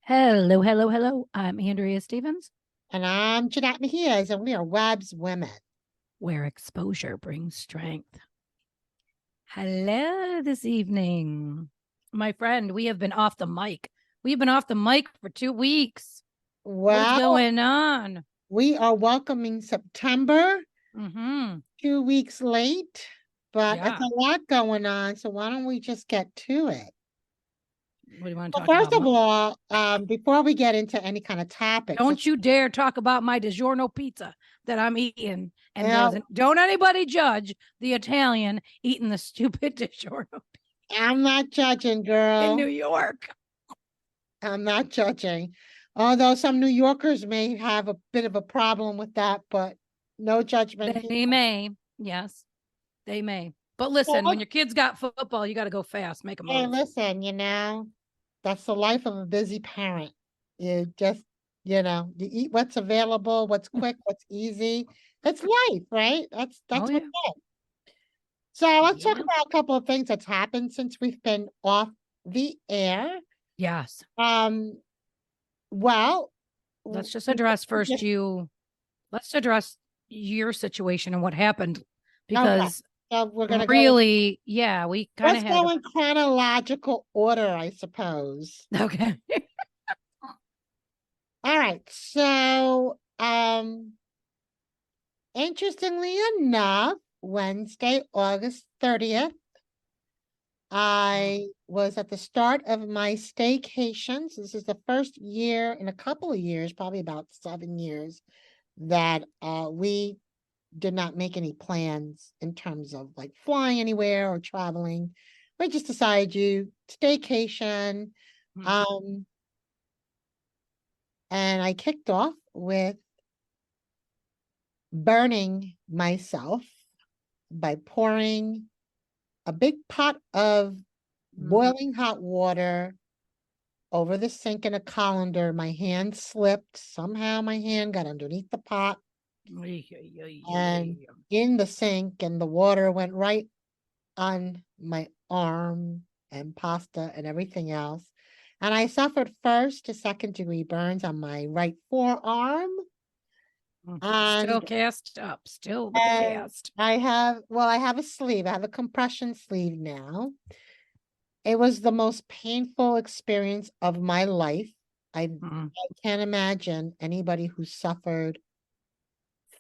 Hello, hello, hello. I'm Andrea Stevens, And I'm Jeanette Mejias, and we are Web's Women. where exposure brings strength. Hello this evening. My friend, we have been off the mic. We've been off the mic for 2 weeks. What is Well, going on? we are welcoming September, Mm-hmm. 2 weeks late, but it's Yeah. a lot going on. So why don't we just get to it? What do you want to Well, talk first about? of all, before we get into any kind of topics, Don't you dare talk about my DiGiorno pizza that I'm eating. you And know, don't anybody judge the Italian eating the stupid DiGiorno I'm not judging, in girl. New York. I'm not judging. Although some New Yorkers may have a bit of a problem with that, but no judgment here. They may. Yes. They may. But listen, when Well, your kids got football, you got to go fast, make a hey, move. listen, that's the life of a busy parent. You just, you eat what's available, what's quick, what's easy. It's life, right? That's Oh, that's what yeah. it is. So let's talk Yeah. about a couple of things that's happened since we've been off the air. Yes. Um, well, Let's just we address first just let's address your situation and what happened okay. because So we're gonna go. really, yeah, we kind Let's of had go in chronological order, I suppose. okay. All right. So, interestingly enough, Wednesday, August 30th, I was at the start of my staycations. This is the first year in a couple of years, probably about 7 years, that we did not make any plans in terms of like flying anywhere or traveling. We just decided to staycation. Mhm. Um, and I kicked off with burning myself by pouring a big pot of Mhm. boiling hot water over the sink in a colander. My hand slipped. Somehow my hand got underneath the pot Ay, ay, ay, ay, and ay. in the sink, and the water went right on my arm and pasta and everything else. And I suffered first to second degree burns on my right forearm. Mm. Still And cast up, still the and cast. I have a sleeve. I have a compression sleeve now. It was the most painful experience of my life. Mhm. I can't imagine anybody who suffered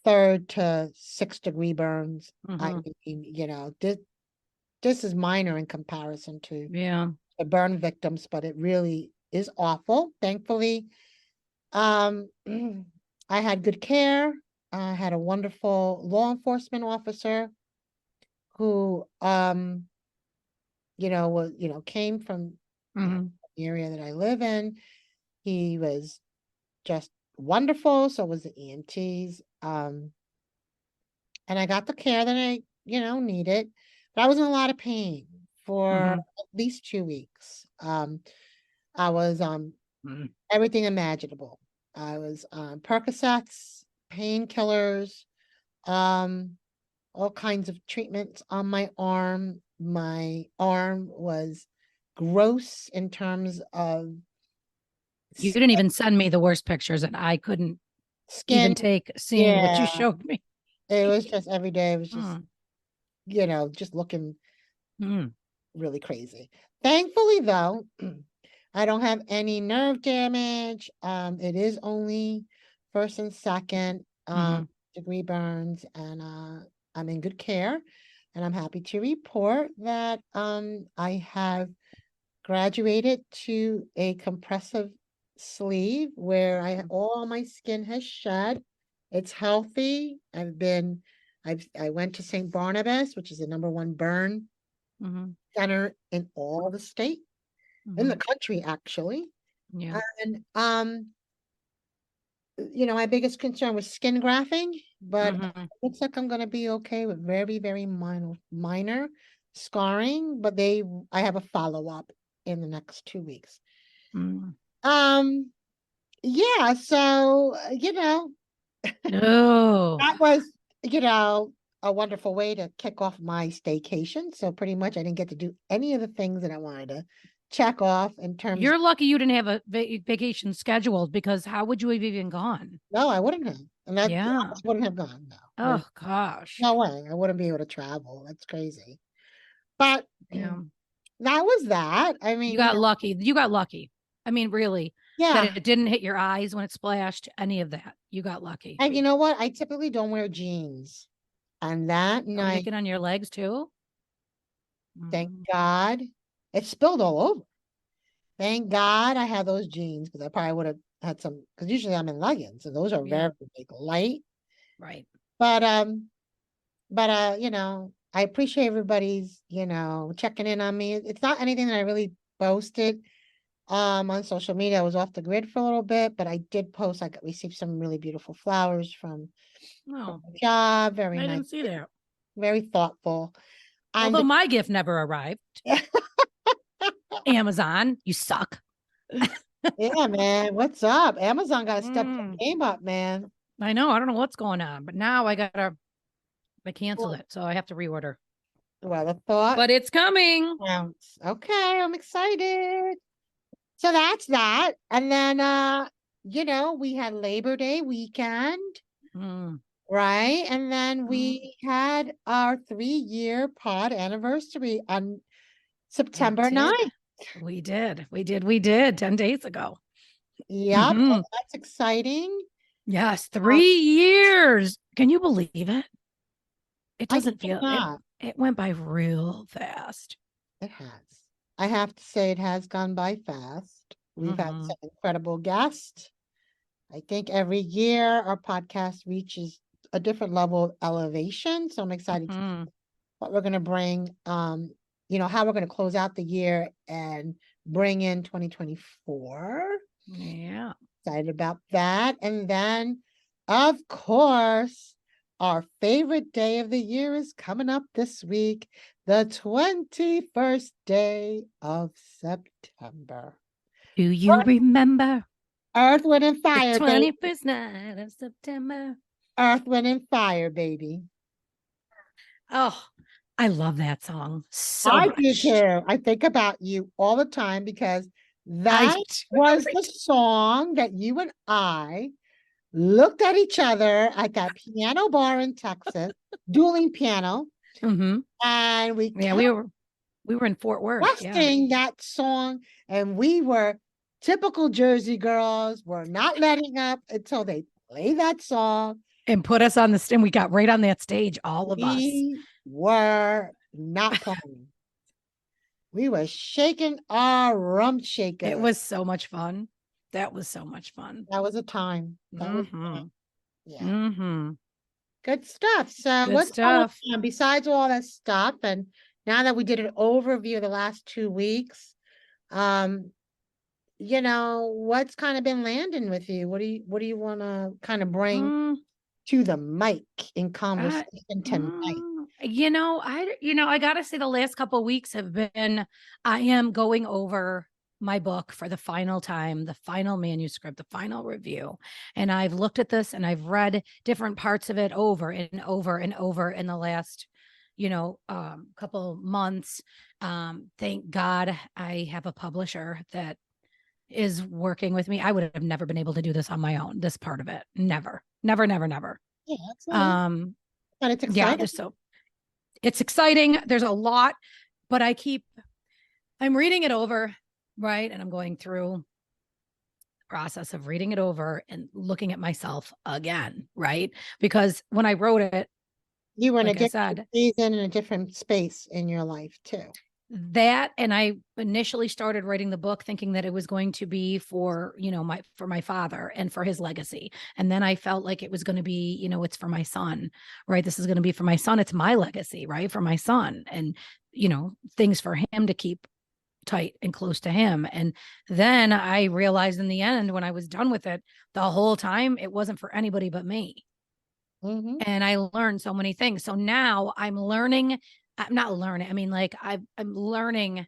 third to sixth degree burns. I Mhm. mean, this is minor in comparison to Yeah. the burn victims, but it really is awful. Thankfully, um, I had good care. I had a wonderful law enforcement officer who, came from Mhm. the area that I live in. He was just wonderful. So was the EMTs. And I got the care that I, needed. But I was in a lot of pain for Mhm. at least 2 weeks. I was Mhm. everything imaginable. I was on Percocets, painkillers, um, all kinds of treatments on my arm. My arm was gross in terms of You s- didn't even send me the worst pictures, and I couldn't skin. even take seeing what you Yeah, showed me. it was just every day. It was just, Mm. just looking Mm. really crazy. Thankfully, though, I don't have any nerve damage. It is only first and second Mhm. degree burns, and I'm in good care. And I'm happy to report that I have graduated to a compressive sleeve where all my skin has shed. It's healthy. I went to St. Barnabas, which is the number one burn Mhm. center in all the state, in the Mhm. country, actually. Yeah. And my biggest concern was skin grafting, but it Mhm. looks like I'm gonna be okay with very, very minor scarring, but I have a follow-up in the next 2 weeks. Mm. Um, yeah, so Oh. that was, a wonderful way to kick off my staycation. So pretty much I didn't get to do any of the things that I wanted to check off in terms. You're lucky you didn't have a vacation scheduled, because how would you have even gone? No, I wouldn't have. And I Yeah. wouldn't have gone. No. Oh gosh. No way. I wouldn't be able to travel. That's crazy. But Yeah. that was that. I You mean, got lucky. You got lucky. I mean, really, that yeah. it didn't hit your eyes when it splashed, any of that. You got lucky. And you know what? I typically don't wear jeans. And that Oh, you night, get on your legs too? thank Mm, God, it spilled all over. Thank God I had those jeans because I probably would have had some, because usually I'm in leggings and those are yeah. very like, light. Right. But I appreciate everybody's, checking in on me. It's not anything that I really posted on social media. I was off the grid for a little bit, but I did post. I received some really beautiful flowers from Oh, my job. Very I nice, didn't see that. very thoughtful. And Although my gift never arrived. Amazon, you suck. yeah, man, what's up? Amazon got to step their Mm, game up, man. I know. I don't know what's going on, but now I canceled Well, it, so I have to reorder. the thought But it's coming. counts. Okay, I'm excited. So that's that. And then we had Labor Day weekend, Mm, right? And then mm, we had our 3-year pod anniversary on we September did. 9th. We did 10 days ago. Yep, Hmm. that's exciting. Yes, Uh, 3 years. Can you believe it? It I doesn't feel it. cannot. It went by real fast. It has. I have to say it has gone by fast. We've had Hmm. some incredible guests. I think every year our podcast reaches a different level of elevation. So I'm excited to Hmm. see what we're going to bring, how we're going to close out the year and bring in 2024. Yeah. Excited about that. And then, of course, our favorite day of the year is coming up this week, the 21st day of September. Do you remember Earth, Wind, and the Fire, baby. 21st night of September? Earth, Wind, and Fire, baby. Oh, I love that song so I do much. too. I think about you all the time because I that was the song that you and I looked at each other at that piano bar in Texas, dueling piano, Mm-hmm. and we Yeah, kept we were in Fort Worth. Yeah. requesting that song, and we were typical Jersey girls. We're not letting up until they play that song. And put us on the stand. We got right on that stage, all of us. We were not playing. We were shaking our rum shaker. It was so much fun. That was so much fun. That was a time. That was Mm-hmm. yeah. Mm-hmm. Good stuff. So Good what's going stuff. on besides all that stuff? And now that we did an overview of the last 2 weeks, um, what's kind of been landing with you? What do you want to kind of bring Mm, to the mic in I, conversation tonight? I gotta say the last couple of weeks have been, I am going over my book for the final time, the final manuscript, the final review. And I've looked at this and I've read different parts of it over and over and over in the last, couple months. Thank God I have a publisher that is working with me. I would have never been able to do this on my own, this part of it. Never, never, never, never. Yeah, absolutely. Um, But it's yeah, exciting. it's exciting. There's a lot, but I'm reading it over, right? And I'm going through the process of reading it over and looking at myself again, right? Because when I wrote it, You were in a like I different said, season and a different space in your life too. that, and I initially started writing the book thinking that it was going to be for my father and for his legacy, and then I felt like it was going to be, it's for my son, right? This is going to be for my son. It's my legacy, right? For my son, and things for him to keep tight and close to him. And then I realized in the end, when I was done with it, the whole time it wasn't for anybody but me. Mm-hmm. And I learned so many things. So now I'm learning. I'm not learning. I mean, like I'm learning,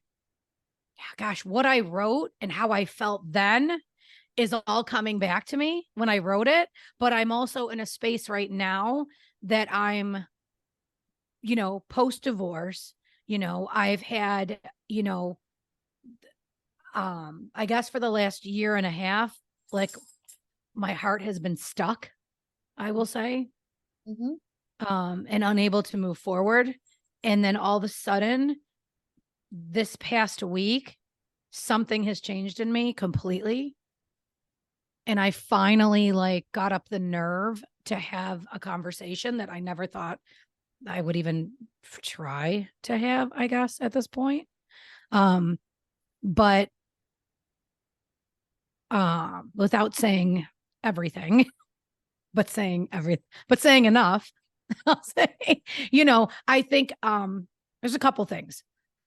gosh, what I wrote and how I felt then is all coming back to me when I wrote it. But I'm also in a space right now that I'm, post divorce. I've had, I guess for the last year and a half, like my heart has been stuck, I will say, Mm-hmm. and unable to move forward. And then all of a sudden, this past week, something has changed in me completely. And I finally like got up the nerve to have a conversation that I never thought I would even try to have, I guess, at this point. Um, but without saying everything, but saying enough, I'll say, I think there's a couple things.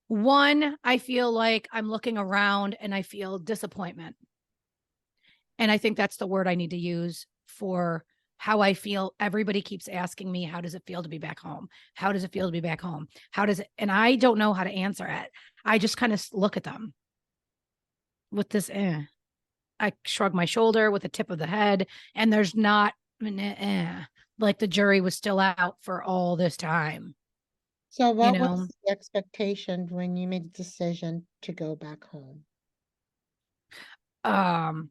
One, I feel like I'm looking around and I feel disappointment. And I think that's the word I need to use for how I feel. Everybody keeps asking me, how does it feel to be back home? How does it feel to be back home? How does it? And I don't know how to answer it. I just kind of look at them with this, I shrug my shoulder with the tip of the head, and there's not, like the jury was still out for all this time, So you what know? was the expectation when you made the decision to go back home? Um,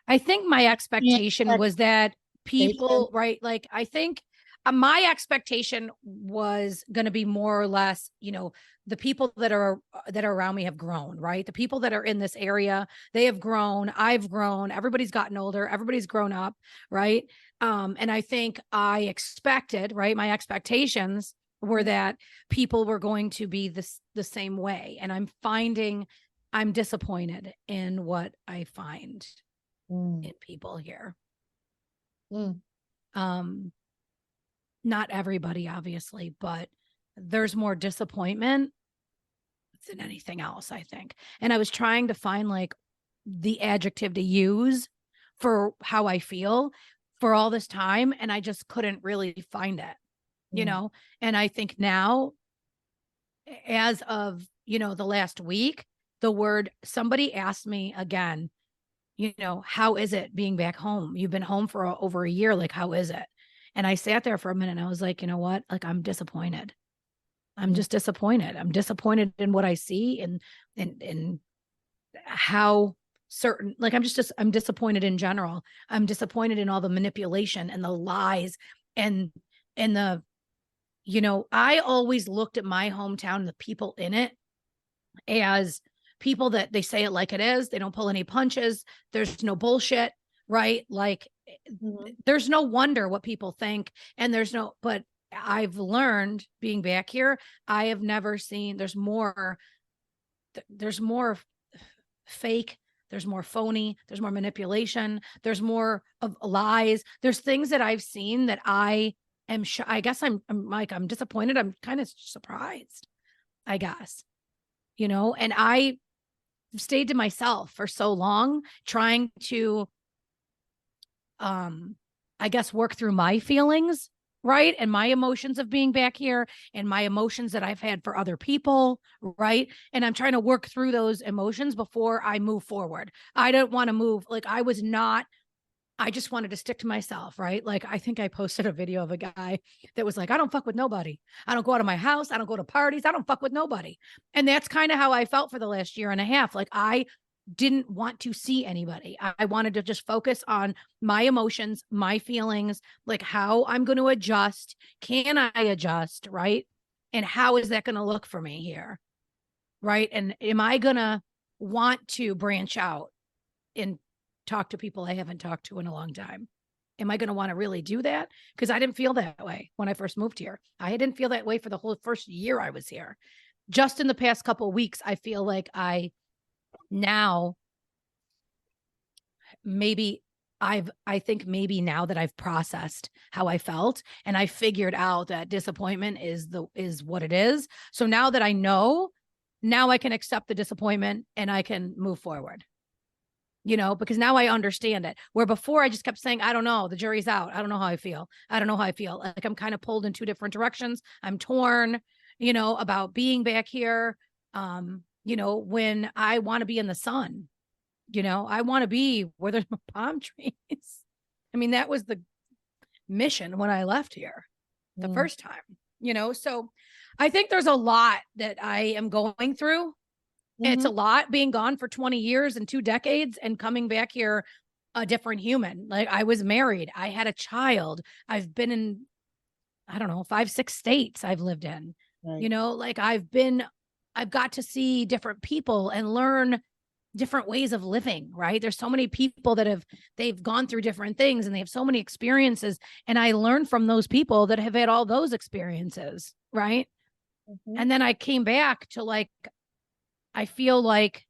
I think my Any expectation was that expectation? people, right? Like, I think my expectation was going to be more or less, the people that are around me have grown, right? The people that are in this area, they have grown. I've grown. Everybody's gotten older. Everybody's grown up, right? And I think I expected, right? My expectations were that people were going to be the same way, and I'm disappointed in what I find Mm, in people here. mm, Um, Not everybody, obviously, but there's more disappointment than anything else, I think. And I was trying to find like the adjective to use for how I feel for all this time, and I just couldn't really find it, you mm, know? And I think now, as of, the last week, the word somebody asked me again, how is it being back home? You've been home for over a year. Like, how is it? And I sat there for a minute and I was like, you know what? Like, I'm disappointed. I'm mm, just disappointed. I'm disappointed in what I see and how certain, like, I'm disappointed in general. I'm disappointed in all the manipulation and the lies and, and the, I always looked at my hometown and the people in it as people that they say it like it is. They don't pull any punches. There's no bullshit, right? Like, mhm, there's no wonder what people think. And but I've learned being back here, I have never seen, there's more fake. There's more phony. There's more manipulation. There's more of lies. There's things that I've seen that I guess I'm disappointed. I'm kind of surprised, I guess, and I stayed to myself for so long trying to I guess work through my feelings, right? And my emotions of being back here and my emotions that I've had for other people, right? And I'm trying to work through those emotions before I move forward. I don't want to move like I just wanted to stick to myself, right? Like, I think I posted a video of a guy that was like, I don't fuck with nobody. I don't go out of my house. I don't go to parties. I don't fuck with nobody. And that's kind of how I felt for the last year and a half. Like, I didn't want to see anybody. I wanted to just focus on my emotions, my feelings, like how I'm going to adjust. Can I adjust? Right. And how is that going to look for me here? Right. And am I going to want to branch out and talk to people I haven't talked to in a long time? Am I going to want to really do that? Because I didn't feel that way when I first moved here. I didn't feel that way for the whole first year I was here. Just in the past couple of weeks, I feel like now maybe I think maybe now that I've processed how I felt and I figured out that disappointment is what it is. So now that I know, now I can accept the disappointment and I can move forward. Because now I understand it. Where before I just kept saying, I don't know, the jury's out. I don't know how I feel. I don't know how I feel. Like, I'm kind of pulled in two different directions. I'm torn, about being back here. When I want to be in the sun, I want to be where there's palm trees. I mean, that was the mission when I left here the mm, first time, so I think there's a lot that I am going through It's a Mhm. lot being gone for 20 years and 2 decades and coming back here a different human. Like I was married, I had a child, I've been in, I don't know, 5, 6 states I've lived in. Right. Like I've got to see different people and learn different ways of living, right? There's so many people that they've gone through different things and they have so many experiences. And I learned from those people that have had all those experiences, right? Mhm. And then I came back to like, I feel like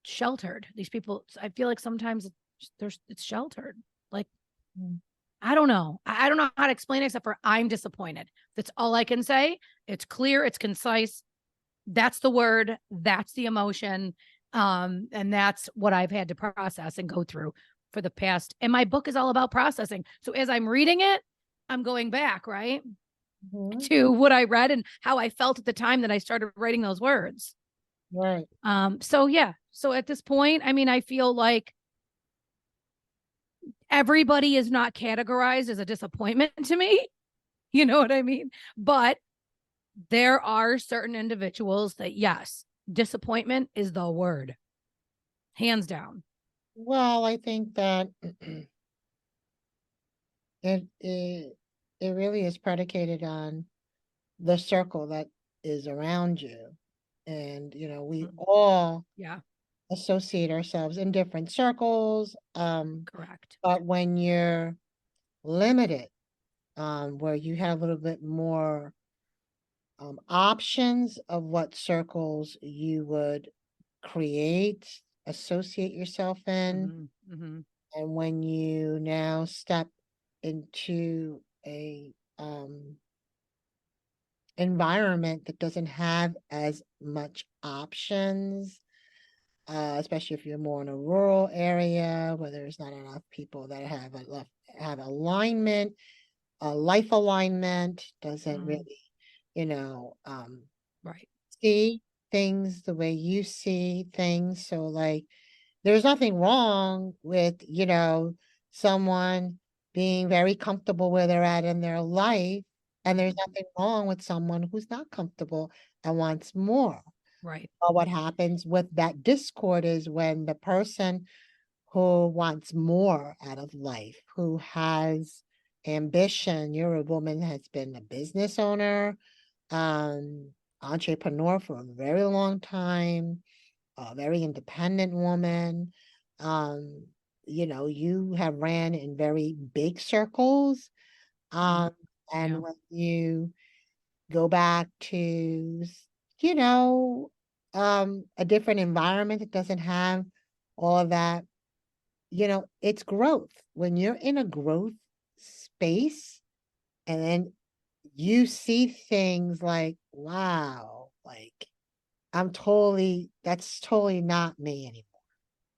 sheltered. These people, I feel like sometimes it's sheltered. Like, Mm. I don't know. I don't know how to explain it except for I'm disappointed. That's all I can say. It's clear, it's concise. That's the word, that's the emotion. And that's what I've had to process and go through for the past. And my book is all about processing. So as I'm reading it, I'm going back, right? Mhm. To what I read and how I felt at the time that I started writing those words. Right. So yeah. So at this point, I mean, I feel like everybody is not categorized as a disappointment to me. You know what I mean? But there are certain individuals that, yes, disappointment is the word, hands down. Well, I think that it it really is predicated on the circle that is around you. And, we Mm, all yeah, associate ourselves in different circles. correct. But when you're limited, where you have a little bit more options of what circles you would create, associate yourself in, Hmm. Hmm. and when you now step into a environment that doesn't have as much options, especially if you're more in a rural area where there's not enough people that have alignment, life alignment doesn't Mm, really, you know, um, right. see things the way you see things. So, like, there's nothing wrong with, someone being very comfortable where they're at in their life. And there's Mhm. nothing wrong with someone who's not comfortable and wants more. Right. But what happens with that discord is when the person who wants more out of life, who has ambition, you're a woman has been a business owner, um, entrepreneur for a very long time, a very independent woman. Um, you have ran in very big circles. Mm, Um, yeah. and when you go back to, you know, a different environment that doesn't have all of that, it's growth. When you're in a growth space and then you see things like, wow, like that's totally not me anymore.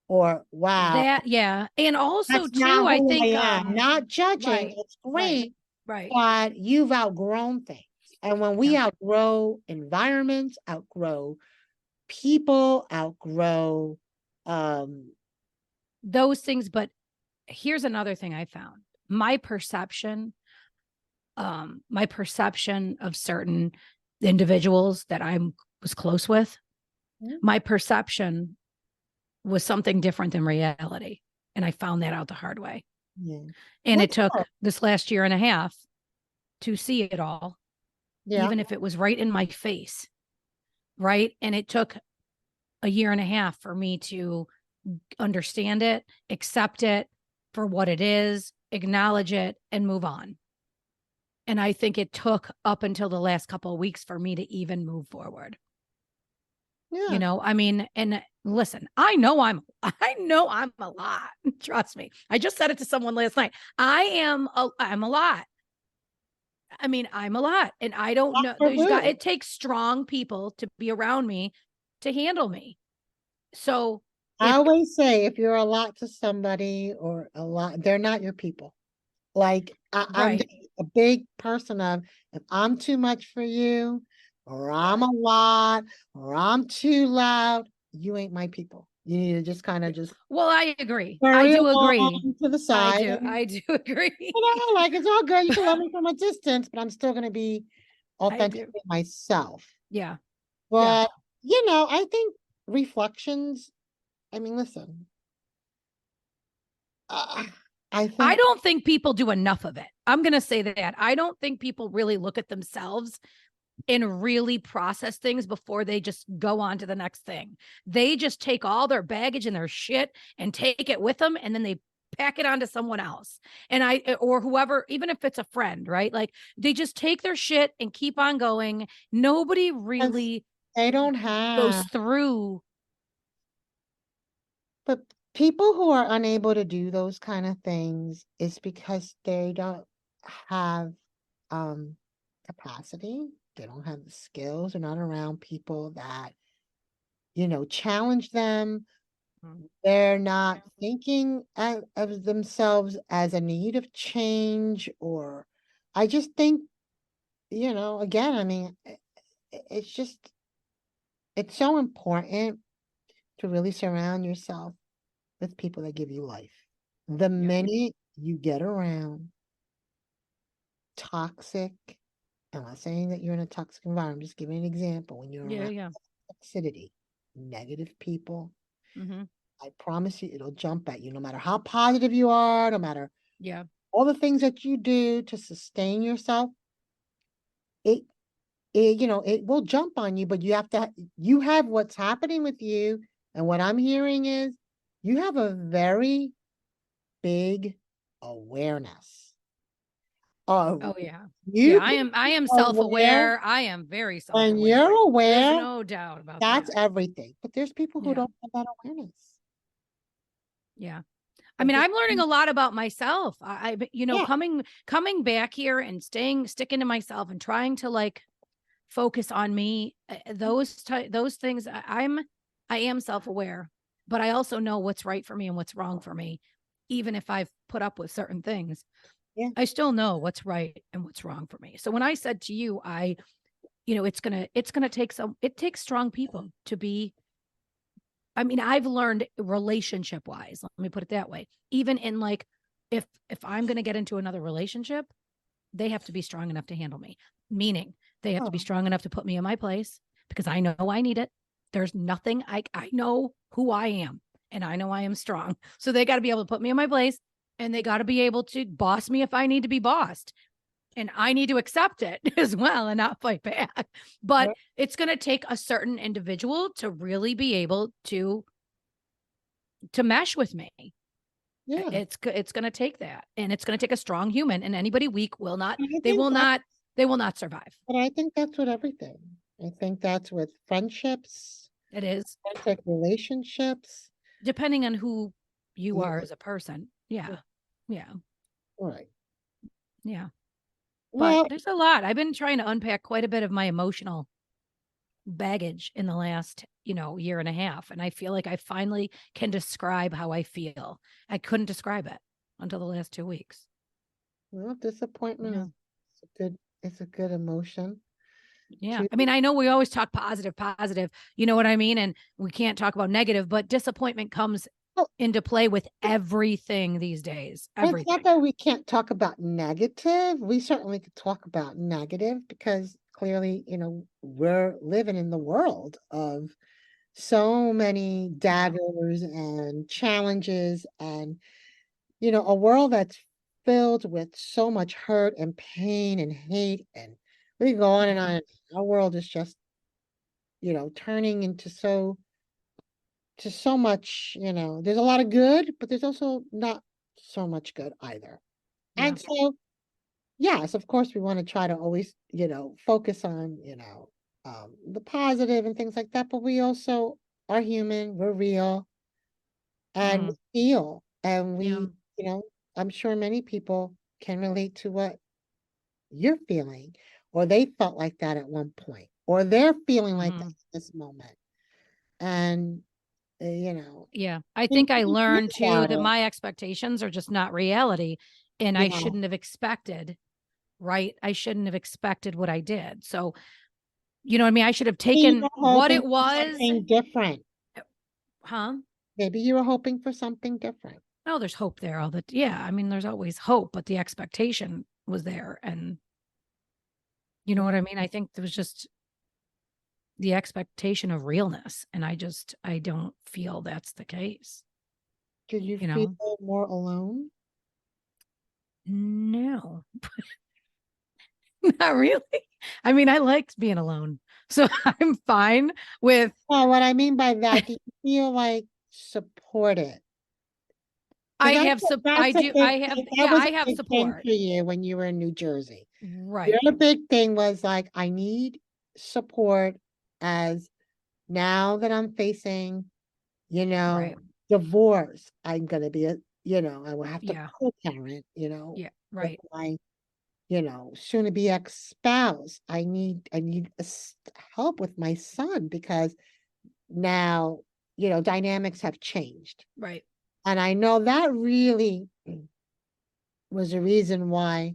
Or, wow, That, yeah. And also that's too, not I who I think, am. Not judging, right, it's right, great, right. but you've outgrown things. And when we Yeah. outgrow environments, outgrow people, outgrow, um, Those things, but here's another thing I found. My perception of certain individuals that I was close with, mm, my perception was something different than reality. And I found that out the hard way. yeah. And it That's hard. took this last year and a half to see it all, Yeah. even if it was right in my face. Right. And it took a year and a half for me to understand it, accept it for what it is, acknowledge it, and move on. And I think it took up until the last couple of weeks for me to even move forward. Yeah. I mean, and listen, I know I'm a lot. Trust me. I just said it to someone last night. I'm a lot. I mean, I'm a lot. And I don't know. For who? It takes strong people to be around me to handle me. So I if, always say if you're a lot to somebody or a lot, they're not your people. Like I'm right, just a big person of if I'm too much for you, or I'm right. a lot, or I'm too loud, you ain't my people. You need to just kind of just Well, I agree. I hurry do agree. along to the side and I do agree. like it's all good. You can love me from a distance, but I'm still gonna be I do. authentically myself. Yeah. Yeah. But I think reflections, I mean, listen, uh, I I think don't think people do enough of it. I'm going to say that. I don't think people really look at themselves and really process things before they just go on to the next thing. They just take all their baggage and their shit and take it with them, and then they pack it onto someone else. And or whoever, even if it's a friend, right? Like they just take their shit and keep on going. Nobody 'cause really they don't goes have, through. but people who are unable to do those kind of things is because they don't have um capacity. They don't have the skills. They're not around people that, challenge them. They're not thinking of themselves as a need of change, or I just think, again, I mean, it's just, it's so important to really surround yourself with people that give you life. The Yeah. minute you get around toxic, I'm not saying that you're in a toxic environment, I'm just giving an example. When you're Yeah. around Yeah. toxicity, negative people, Mm-hmm. I promise you it'll jump at you no matter how positive you are, no matter Yeah. all the things that you do to sustain yourself. It will jump on you, but you have what's happening with you. And what I'm hearing is you have a very big awareness of Oh yeah. Yeah. you being I am aware. self-aware. I am very When self-aware. you're There's aware, no doubt about that's that. everything. But there's people who Yeah. don't have that awareness. Yeah. I They're mean, just, I'm learning a lot about myself. yeah, coming back here and sticking to myself and trying to like focus on me. Those things. I am self-aware, but I also know what's right for me and what's wrong for me. Even if I've put up with certain things, yeah, I still know what's right and what's wrong for me. So when I said to you, it's gonna take it takes strong people to be. I mean, I've learned relationship wise, let me put it that way. Even in like, if I'm going to get into another relationship, they have to be strong enough to handle me. Meaning they have to be oh, strong enough to put me in my place because I know I need it. There's nothing I know who I am and I know I am strong. So they got to be able to put me in my place and they got to be able to boss me if I need to be bossed. And I need to accept it as well and not fight back. But yeah, it's going to take a certain individual to really be able to mesh with me. yeah. It's going to take that, and it's going to take a strong human. And anybody weak will not. And I They think will that, not. They will not survive. but I think that's with everything. I think that's with friendships, It is romantic relationships. depending on who you Yeah, are as a person. Yeah, yeah, right. yeah. But Well, there's a lot. I've been trying to unpack quite a bit of my emotional baggage in the last year and a half, and I feel like I finally can describe how I feel. I couldn't describe it until the last 2 weeks. disappointment Yeah. is a good emotion Yeah. to, I mean, I know we always talk positive, positive, you know what I mean? And we can't talk about negative, but disappointment comes well, into play with everything these days. it's not Everything. that we can't talk about negative. We certainly could talk about negative because clearly, we're living in the world of so many Yeah. daggers and challenges and, a world that's filled with so much hurt and pain and hate, and we can go on and Mhm. on. Our world is just, turning into so much, there's a lot of good, but there's also not so much good either. Yeah. And so, yes, of course, we want to try to always, focus on, the positive and things like that, but we also are human, we're real, and we Mm. feel, and Yeah. I'm sure many people can relate to what you're feeling, or they felt like that at one point, or they're feeling like that Hmm. at this moment. And, you know, Yeah. I being think I really good learned too about that it. my expectations are just not reality. And I Yeah. shouldn't have expected, right? I shouldn't have expected what I did. So, what I mean? I should have Maybe you taken were what hoping it for was. something different. Huh? Maybe you were hoping for something different. Oh, there's hope there. Yeah. I mean, there's always hope, but the expectation was there. And you know Mm, what I mean? I think there was just, the expectation of realness. And I don't feel that's the case, Did you you feel know? more alone? No, not really. I mean, I liked being alone. So I'm fine with, Oh, what I mean by that, do you feel like supported? I Because have, I that's a do, big I have, thing. That yeah, was I a have big thing support. for you when you were in New Jersey. Right, Your big thing was like, I need support as now that I'm facing, you right. know, divorce. I'm gonna be I will have to Yeah, co-parent, yeah, with right, my, soon to be ex-spouse. I need help with my son because now, dynamics have changed. right. And I know that really was a reason why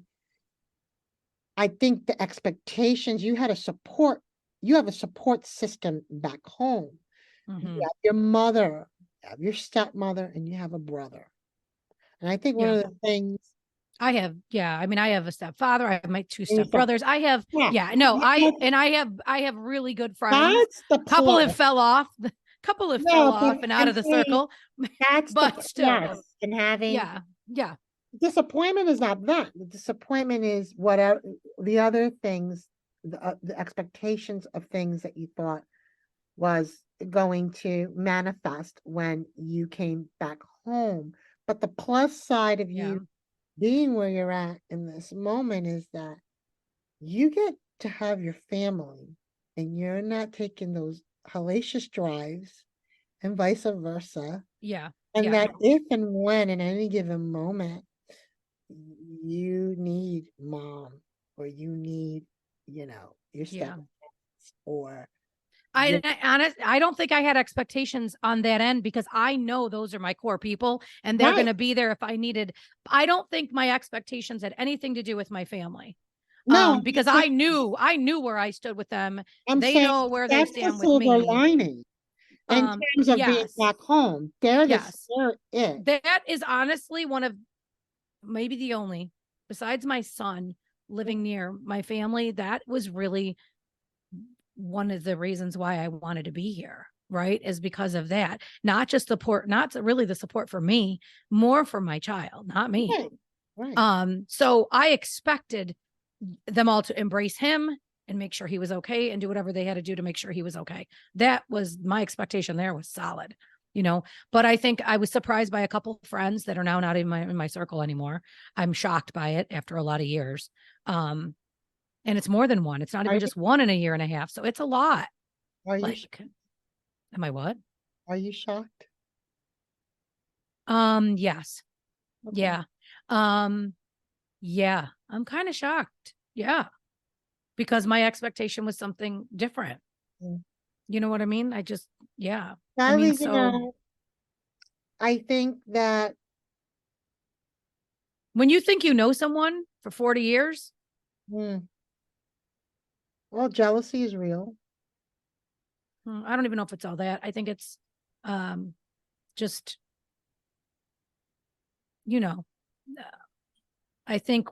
I think the expectations you have a support system back home. You Hmm. have your mother, you have your stepmother, and you have a brother. And I think one Yeah. of the things I have, yeah. I mean, I have a stepfather. I have my two and you said, stepbrothers. I have, yeah, yeah, no, that's I have really good friends. that's the Couple have plus. fell off, couple have fell No, but off and out I'm of the saying circle, that's but yes. still, And having yeah, yeah, disappointment is not that. The disappointment is whatever the other things, the expectations of things that you thought was going to manifest when you came back home. But the plus side of yeah, you being where you're at in this moment is that you get to have your family and you're not taking those hellacious drives and vice versa. yeah, And yeah, that if and when in any given moment you need mom or you need, your yeah. step or your I don't think I had expectations on that end because I know those are my core people and they're going right. to be there if I needed. I don't think my expectations had anything to do with my family. No, I'm Because just saying, I knew where I stood with them. I'm They saying know where they that's the stand with silver me. lining in terms of being Yes, back home. yes. They're it. That is honestly one of maybe the only, besides my son living near my family, that was really one of the reasons why I wanted to be here, right? Is because of that. Not just support, not really the support for me, more for my child, not me. Right, right. So I expected them all to embrace him and make sure he was okay and do whatever they had to do to make sure he was okay. That was my expectation there was solid, but I think I was surprised by a couple of friends that are now not in my circle anymore. I'm shocked by it after a lot of years. And it's more than one. It's not Are even you just one in a year and a half. So it's a lot. are you sh- Like, am I what? are you shocked? Yes. Okay. Yeah. Um, yeah. I'm kind of shocked. Yeah. Because my expectation was something different. Mm. You know what I mean? Yeah. I mean, Sadly, so I think that when you think you know someone for 40 years, hmm, well, jealousy is real. I don't even know if it's all that. I think it's um just, you know, uh, I think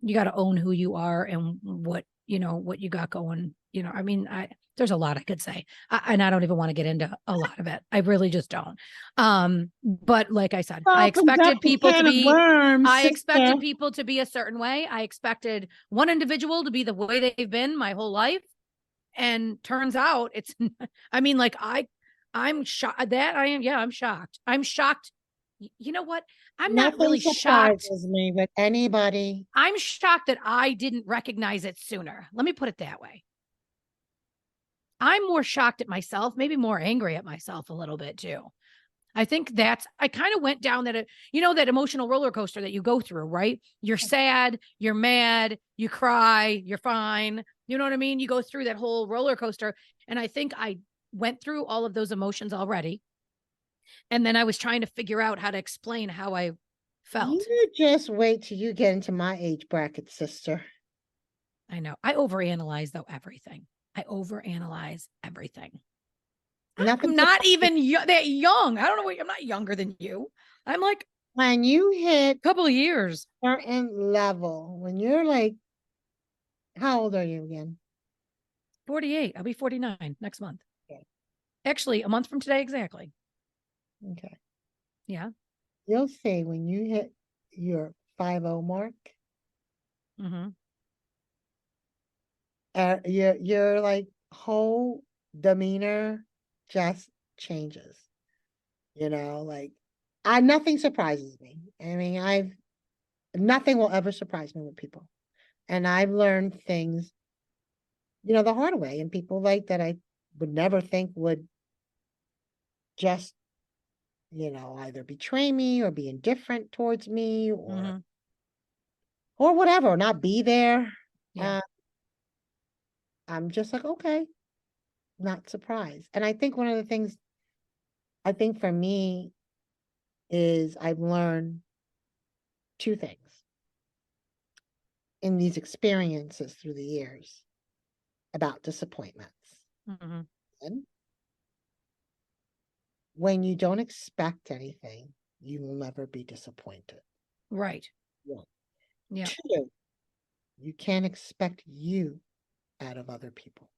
you got to own who you are and what you got going. I mean, there's a lot I could say, and I don't even want to get into a lot of it. I really just don't. But like I said, Opens up the can of worms, I sister. expected people to be a certain way. I expected one individual to be the way they've been my whole life, and turns out it's. I mean, like I'm shocked that I am. Yeah, I'm shocked. I'm shocked. You know what? I'm not Nothing really shocked. surprises me with anybody. I'm shocked that I didn't recognize it sooner. Let me put it that way. I'm more shocked at myself, maybe more angry at myself a little bit too. I kind of went down that emotional roller coaster that you go through, right? You're sad, you're mad, you cry, you're fine. You know what I mean? You go through that whole roller coaster. And I think I went through all of those emotions already. And then I was trying to figure out how to explain how I felt. You just wait till you get into my age bracket, sister. I know. I overanalyze though everything. I overanalyze everything. Nothing I'm not surprises even that young. I don't know. I'm not younger than you. I'm like when you hit a couple of years. certain level, when you're like, how old are you again? 48. I'll be 49 next month. Okay. Actually, a month from today, exactly. Okay. Yeah. You'll see when you hit your 50 mark, Mm-hmm. your like whole demeanor just changes. Like nothing surprises me. I mean, nothing will ever surprise me with people. And I've learned things, the hard way, and people like that I would never think would just, either betray me or be indifferent towards me Mm-hmm. or whatever, or not be there. Yeah. Uh, I'm just like, okay, not surprised. And I think one of the things I think for me is I've learned two things in these experiences through the years about disappointments. Mm-hmm. And when you don't expect anything, you will never be disappointed. Right. One. Yeah. Two, you can't expect you out of other people.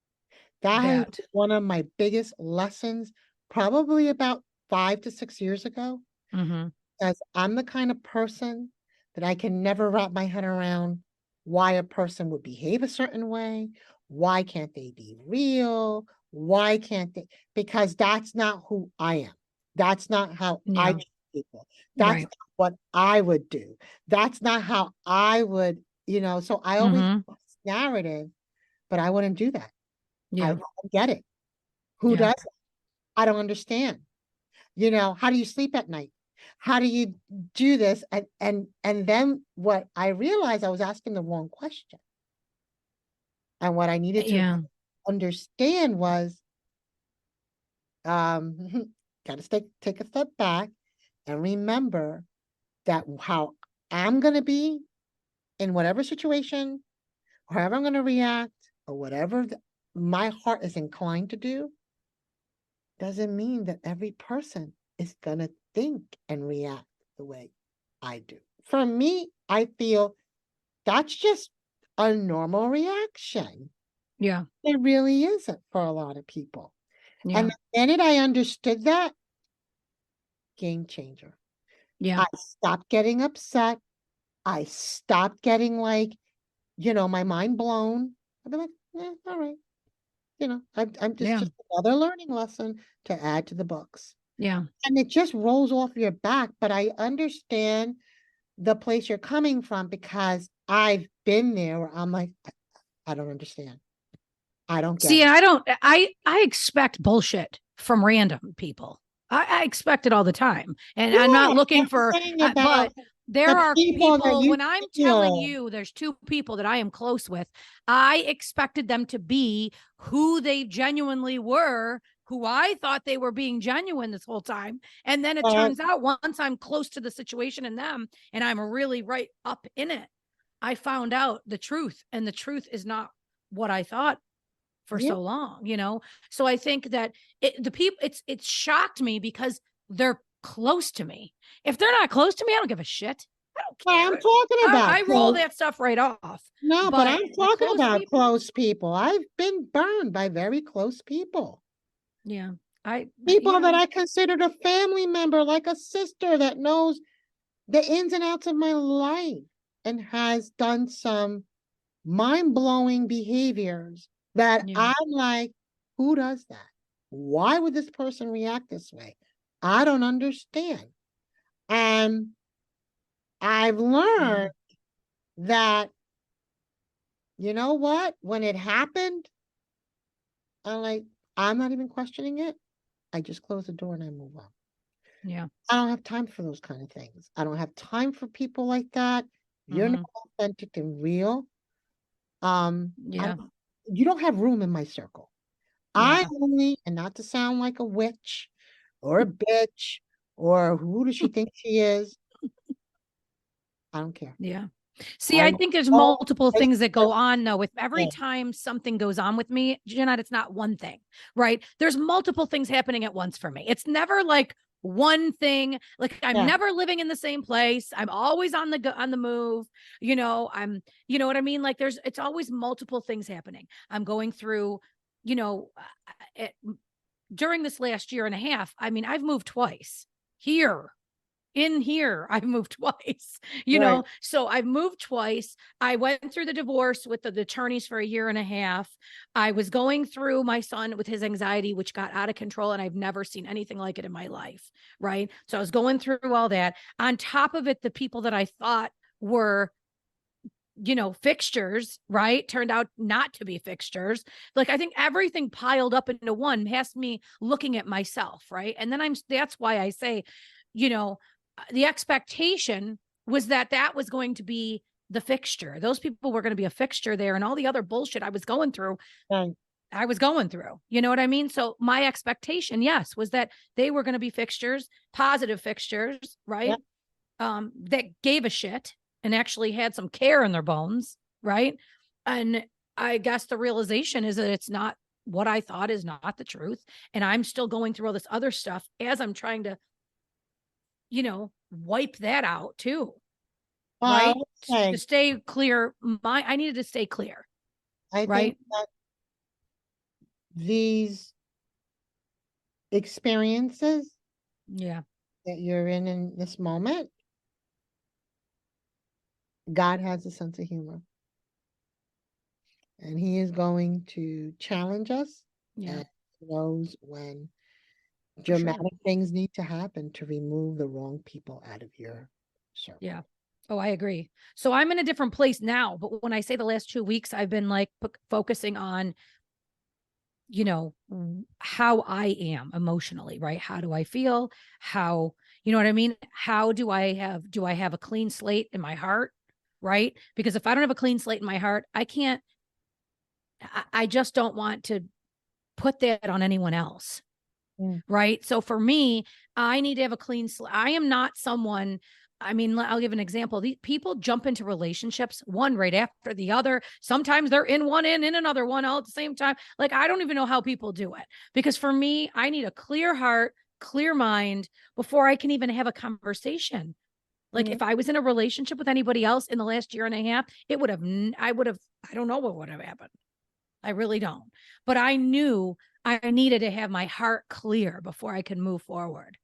That has That. been one of my biggest lessons, probably about 5 to 6 years ago, Mm-hmm. as I'm the kind of person that I can never wrap my head around why a person would behave a certain way. Why can't they be real? Why can't they? Because that's not who I am. That's not how I Yeah. treat people. That's Right. not what I would do. That's not how I would, so I always Mm-hmm. have this narrative, but I wouldn't do that. I Yeah. don't get it. Who Yeah. does it? I don't understand. How do you sleep at night? How do you do this? And then what I realized I was asking the wrong question. And what I needed to Yeah. understand was um gotta take a step back and remember that how I'm gonna be in whatever situation, however I'm gonna react, or whatever my heart is inclined to do, doesn't mean that every person is going to think and react the way I do. For me, I feel that's just a normal reaction. Yeah. It really isn't for a lot of people. And Yeah. the minute I understood that, game changer. Yeah. I stopped getting upset. I stopped getting like, my mind blown. I'd be like, all right. I'm just Yeah. just another learning lesson to add to the books. Yeah. And it just rolls off your back, but I understand the place you're coming from because I've been there where I'm like, I don't understand. I don't get See, it. I expect bullshit from random people. I expect it all the time. And I'm not Yeah, looking I'm for, saying about but there the are people that people, you when I'm telling feel. you there's two people that I am close with, I expected them to be who they genuinely were, who I thought they were being genuine this whole time. And then it uh, turns out once I'm close to the situation and them, and I'm really right up in it, I found out the truth. And the truth is not what I thought for yeah, so long. So I think that the people, it's shocked me because they're close to me. If they're not close to me, I don't give a shit. I don't I'm care. talking about I roll close. that stuff right off. No, but But I'm the talking close about people, close people. I've been burned by very close people. yeah, People that I considered a family member, like a sister that knows the ins and outs of my life and has done some mind-blowing behaviors that yeah, I'm like, who does that? Why would this person react this way? I don't understand. And I've yeah, learned that, you know what? When it happened, I'm like, I'm not even questioning it. I just close the door and I move on. yeah, I don't have time for those kind of things. I don't have time for people like that. You're not mm-hmm, authentic and real. I yeah, don't, you don't have room in my circle. I yeah, only, and not to sound like a witch or a bitch or who does she think she is? I don't care. yeah. See, I I will think there's multiple always things that step go on though. With every in. time something goes on with me, Jeanette, it's not one thing, right? There's multiple things happening at once for me. It's never like one thing. Like I'm Yeah. never living in the same place. I'm always on the move. I'm, you know what I mean? Like it's always multiple things happening. I'm going through you know, during this last year and a half, I mean, I've moved twice here. In here, I've moved twice, Right. so I've moved twice. I went through the divorce with the attorneys for a year and a half. I was going through my son with his anxiety, which got out of control, and I've never seen anything like it in my life. Right. So I was going through all that. On top of it, the people that I thought were fixtures, right, turned out not to be fixtures. Like, I think everything piled up into one past me looking at myself, right? And then that's why I say, the expectation was that was going to be the fixture. Those people were going to be a fixture there, and all the other bullshit I was going through, Right. you know what I mean? So my expectation, yes, was that they were going to be fixtures, positive fixtures, right? Yep. That gave a shit and actually had some care in their bones, right? And I guess the realization is that it's not what I thought is not the truth. And I'm still going through all this other stuff as I'm trying to, wipe that out too, right? Well, To okay. stay clear, I needed to stay clear, I think right? that these experiences Yeah. that you're in this moment, God has a sense of humor, and He is going to challenge us, Yeah, and He knows when for sure. dramatic things need to happen to remove the wrong people out of your Yeah. circle. Oh, I agree. So I'm in a different place now, but when I say the last 2 weeks, I've been like focusing on, how I am emotionally, right? How do I feel? How, you know what I mean? How do I have a clean slate in my heart? Right? Because if I don't have a clean slate in my heart, I just don't want to put that on anyone else. Mm. Right. So for me, I need to have a clean slate. I am not someone. I mean, I'll give an example. These people jump into relationships one right after the other. Sometimes they're in one and in another one all at the same time. Like, I don't even know how people do it, because for me, I need a clear heart, clear mind before I can even have a conversation. Like, Mhm. if I was in a relationship with anybody else in the last year and a half, I don't know what would have happened. I really don't. But I knew I needed to have my heart clear before I could move forward.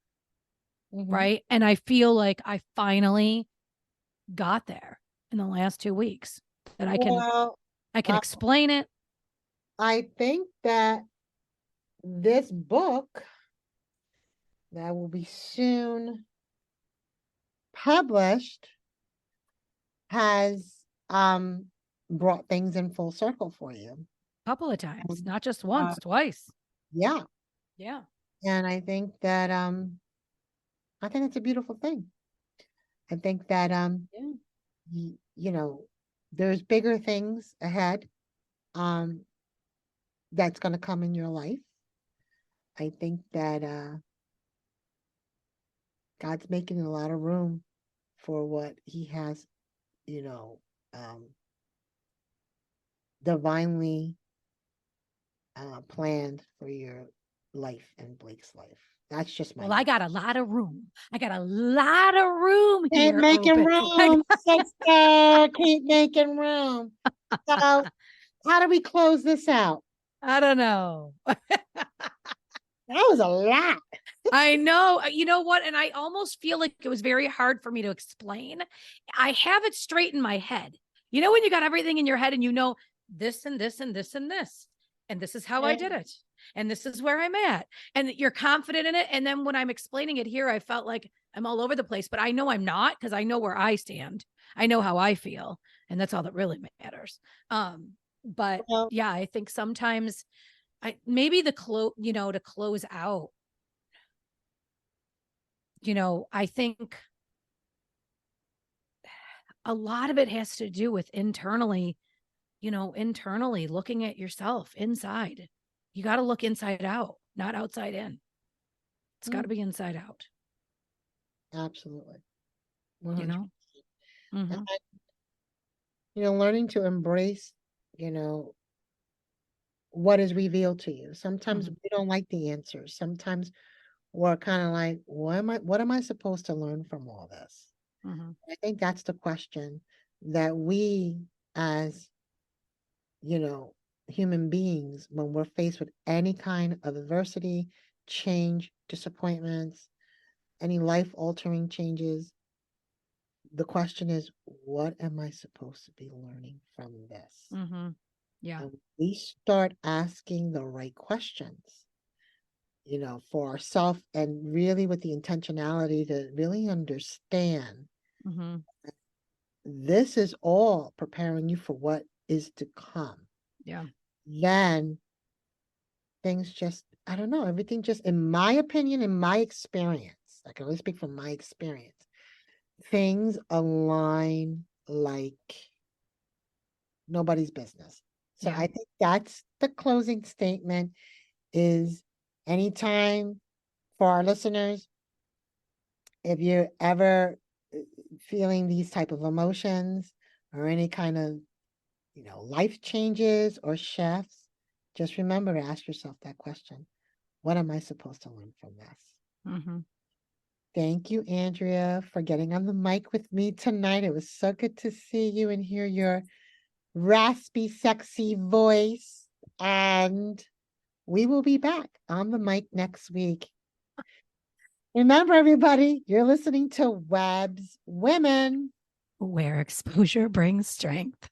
Mhm. Right. And I feel like I finally got there in the last 2 weeks, that Well, I can uh, explain it. I think that this book that will be soon published has brought things in full circle for you. A couple of times, Um, not just uh, once, twice. yeah, Yeah. and I think it's a beautiful thing. I think that Yeah. you know, there's bigger things ahead um that's going to come in your life. I think that God's making a lot of room for what He has, you know, um divinely planned for your life and Blake's life. That's just my Well, I view. got a lot of room. I got a lot of room Keep here making open. room, sister. Keep making room. So, how do we close this out? I don't know. That was a lot. I know. You know what? And I almost feel like it was very hard for me to explain. I have it straight in my head. When you got everything in your head and this and this and this and this, and this is how I did And it, and this is where I'm at, and you're confident in it. And then when I'm explaining it here, I felt like I'm all over the place, but I know I'm not, because I know where I stand. I know how I feel, and that's all that really matters. But well, yeah, I think sometimes maybe to close out, I think a lot of it has to do with internally looking at yourself inside. You got to look inside out, not outside in. It's got mm, to be inside out, absolutely, you 100. know? And Mm-hmm. learning to embrace, you know, what is revealed to you. Sometimes Mm-hmm. we don't like the answers. Sometimes we're kind of like, what am I supposed to learn from all this? Mm-hmm. I think that's the question that we, as you know, human beings, when we're faced with any kind of adversity, change, disappointments, any life-altering changes, the question is, what am I supposed to be learning from this? Mm-hmm. Yeah. And we start asking the right questions, for ourselves, and really with the intentionality to really understand Mm-hmm. this is all preparing you for what is to come. Yeah. Then things just, I don't know, everything just, in my opinion, in my experience, I can only speak from my experience, things align like nobody's business. So Yeah. I think that's the closing statement is, anytime for our listeners, if you're ever feeling these type of emotions or any kind of, life changes or shifts, just remember to ask yourself that question. What am I supposed to learn from this? Mm-hmm. Thank you, Andrea, for getting on the mic with me tonight. It was so good to see you and hear your raspy, sexy voice. And we will be back on the mic next week. Remember, everybody, you're listening to Webb's Women. Where exposure brings strength.